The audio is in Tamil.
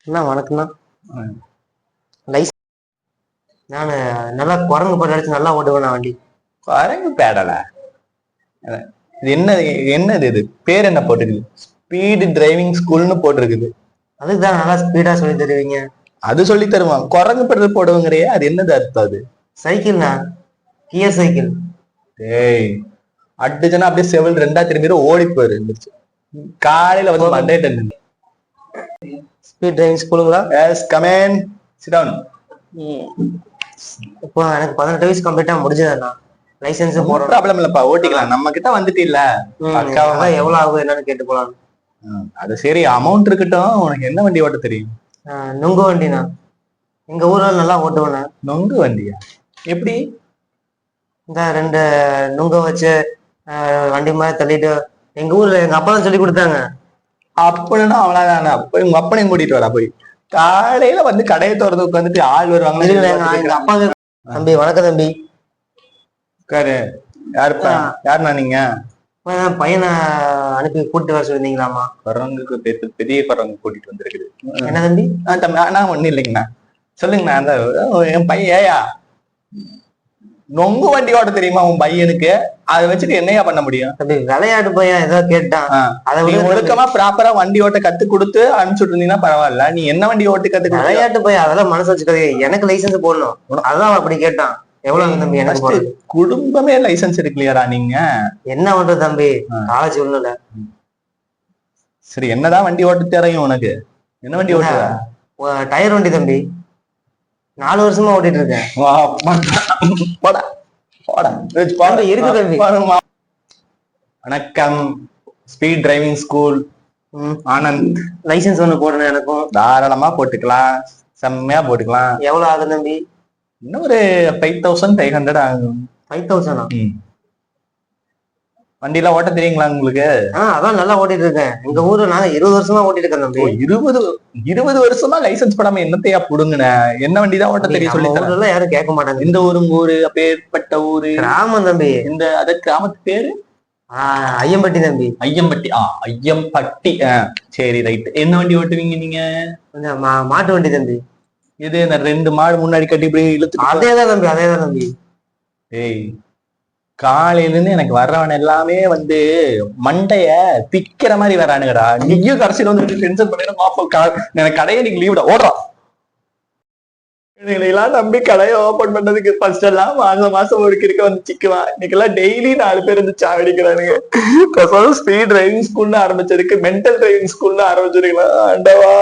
அண்ணா வணக்கம்ண்ணா. லைஸ் நான் நல்லா குரங்கு போட்டு அடிச்சு நல்லா ஓட்டுவேண்ணா வண்டி. குரங்கு பேடலா? இது என்னது இது பேர் என்ன போட்டிருக்கு? ஸ்பீடு டிரைவிங் ஸ்கூல்னு போட்டிருக்குது. அதுக்கு தான் நல்லா ஸ்பீடா சொல்லி தருவீங்க. அது சொல்லி தருவான். குரங்கு பெடல் போடுவங்கிறையே, அது என்னது அர்த்தம்? அது சைக்கிள்ண்ணா, கியர் சைக்கிள். ஏய், அடிச்சுன்னா அப்படியே செவல் ரெண்டா திரும்பி ஓடி போயிரு. காலையில வந்து மண்டே ஸ்பீட் டிரைவிங் ஸ்கூலுங்களா? Yes, come in, sit down. இப்போ எனக்கு 18 வயசு கம்ப்ளீட்டா முடிஞ்சதுண்ணா. லைசன்ஸ் போடுறோம். ப்ராப்ளம் இல்லப்பா, ஓட்டிக்கலாம். நம்ம கிட்ட வந்துட்டு இல்ல எவ்வளவு ஆகும் என்னன்னு கேட்டு போலாம். அது சரி, அமௌண்ட் இருக்கட்டும். உனக்கு என்ன வண்டி ஓட்ட தெரியும்? நுங்கு வண்டிண்ணா. எங்க ஊர்ல நல்லா ஓட்டுவேண்ணா. நொங்கு வண்டியா? எப்படி? இந்த 2 நுங்க வச்சு வண்டி மாதிரி தள்ளிட்டு எங்க ஊர்ல எங்க அப்பா தான் சொல்லி கொடுத்தாங்க. அப்படின்னா அவ்வளவுதானே. போய் உங்க அப்பனையும் கூட்டிட்டு வரா. போய் காலையில வந்து கடையை திறந்து உட்காந்துட்டு ஆள் வருவாங்க. அப்பா தம்பி வணக்கம் தம்பி. உட்காரு. யாருப்பா? யாருண்ணா நீங்க? பையனை அனுப்பி கூட்டிட்டு வர சொல்லிருந்தீங்களாமா? குரங்குக்கு பெரிய குரங்கு கூட்டிட்டு வந்திருக்குது. என்ன தம்பி? தம்பி நான் ஒண்ணு இல்லைங்கண்ணா. சொல்லுங்கண்ணா. அந்த என் பையன் ஏயா நொங்கு வண்டி ஓட்ட தெரியுமா உன் பையனுக்கு? அதை வச்சுட்டு என்னையா பண்ண முடியும்? தம்பி விளையாட்டு பையன் ஏதோ கேட்டான். அதை ஒழுக்கமா ப்ராப்பரா வண்டி ஓட்ட கத்து கொடுத்து அனுப்பிச்சுட்டு இருந்தீங்கன்னா பரவாயில்ல. நீ என்ன வண்டி ஓட்டு கத்து? விளையாட்டு பையன் அதெல்லாம் மனசு வச்சுக்காது. எனக்கு லைசன்ஸ் போடணும், அதான் அப்படி கேட்டான். எவ்வளவு தம்பி எனக்கு? குடும்பமே லைசன்ஸ் எடுக்கலையாரா நீங்க? என்ன பண்றது தம்பி, காலேஜ் ஒண்ணுல. சரி, என்னதான் வண்டி ஓட்ட தெரியும் உனக்கு? என்ன வண்டி ஓட்டுற? டயர் வண்டி தம்பி. 4 வருஷமா ஓட்டிட்டு இருக்கேன். இருக்கு தம்பி. வணக்கம். Speed driving school Anand. Licence ஒண்ணு போடணும் எனக்கும். தாராளமா போட்டுக்கலாம், செம்மையா போட்டுக்கலாம். எவ்வளவு ஆகும் தம்பி? இன்னும் ஒரு 5500 ஆகும். 5000? வண்டியெல்லாம் ஓட்ட தெரியுங்களா உங்களுக்கு? அதான் நல்லா ஓட்டிட்டு இருக்கேன். எங்க ஊர்ல நாங்க 20 வருஷமா ஓட்டிட்டு இருக்கேன் தம்பி. 20 வருஷமா லைசன்ஸ் படாம என்னத்தையா புடுங்குன? என்ன வண்டி தான் ஓட்ட தெரியும் சொல்லி ஊர்ல யாரும் கேட்க மாட்டாங்க. இந்த ஊரு அப்பேற்பட்ட ஊரு கிராமம் தம்பி. இந்த அத கிராமத்து பேரு ஐயம்பட்டி தம்பி. ஐயம்பட்டி. ஐயம்பட்டி. சரி, ரைட். என்ன வண்டி ஓட்டுவீங்க நீங்க? மாட்டு வண்டி தம்பி. இது இந்த 2 மாடு முன்னாடி கட்டி இப்படி இழுத்து? அதேதான் தம்பி, அதேதான் தம்பி. ஏய், காலையில இருந்து எனக்கு வர்றவன் எல்லாமே வந்து மண்டைய பிக்கிற மாதிரி வரானுங்கடா. நீயும் கடைசியில வந்து டென்ஷன் பண்ணிடும். எனக்கு கடையை நீங்க லீவ்டா ஓடுறான். எல்லாம் நம்பி கடையை ஓபன் பண்ணதுக்கு ஃபர்ஸ்ட் எல்லாம் மாசம் ஒரு கிறுக்க வந்து சிக்குவான். இன்னைக்கெல்லாம் டெய்லி 4 பேர் வந்து சாவடிக்கிறானுங்க. ஸ்பீட் டிரைவிங் ஸ்கூல்னு ஆரம்பிச்சதுக்கு மென்டல் டிரைவிங் ஸ்கூல்னு ஆரம்பிச்சிருக்கலாம். ஆண்டவா.